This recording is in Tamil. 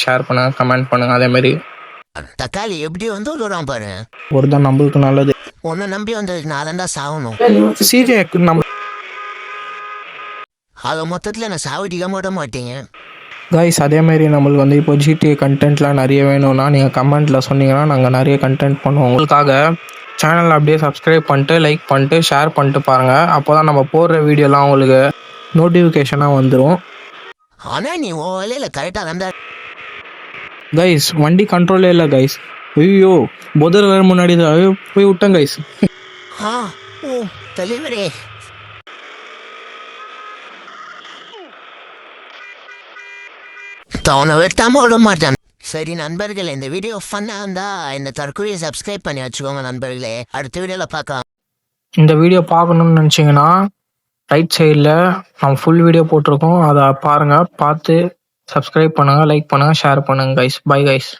ஷேர் பண்ணுங்க, கமெண்ட் பண்ணுங்க. அதே மாதிரி தக்காளி எப்படி வந்து விடுறான் பாரு. ஒரு தான் நம்மளுக்கு நல்லது. உன்னை நம்பி வந்ததுக்கு நான் தான்டா சாகணும். சிஜேக்கு நம்ம அதை மொத்தத்தில் நான் சாவடிக்காம விட மாட்டேங்க. கைஸ் அதே மாதிரி நம்மளுக்கு வந்து இப்போ ஜிடிஏ கண்டென்ட்லாம் நிறைய வேணும்னா நீங்கள் கமெண்ட்டில் சொன்னீங்கன்னா நாங்கள் நிறைய கண்டென்ட் பண்ணுவோம் உங்களுக்காக. சேனல் அப்படியே சப்ஸ்கிரைப் பண்ணிட்டு, லைக் பண்ணிட்டு, ஷேர் பண்ணிட்டு பாருங்கள். அப்போ தான் நம்ம போடுற வீடியோலாம் உங்களுக்கு நோட்டிஃபிகேஷனாக வந்துடும். ஆனால் நீ உன் வேலையில் கரெக்டாக வந்தா. கைஸ் வண்டி கண்ட்ரோலே இல்லை கைஸ். ஐயோ புதர் வேறு முன்னாடி தான். ஐயோ போய் விட்டேன் கைஸ். ஓ தலைவரே. தவணை வெட்டாம விட மாட்டேன். சரி நண்பர்களே, இந்த வீடியோ ஃபன்னாக இருந்தால் இந்த தற்கொலையை சப்ஸ்கிரைப் பண்ணி வச்சுக்கோங்க நண்பர்களே. அடுத்த வீடியோவில் பார்க்கலாம். இந்த வீடியோ பார்க்கணுன்னு நினச்சிங்கன்னா ரைட் சைடில் நம்ம ஃபுல் வீடியோ போட்டிருக்கோம், அதை பாருங்கள். பார்த்து சப்ஸ்கிரைப் பண்ணுங்கள், லைக் பண்ணுங்கள், ஷேர் பண்ணுங்கள் கைஸ். Bye guys.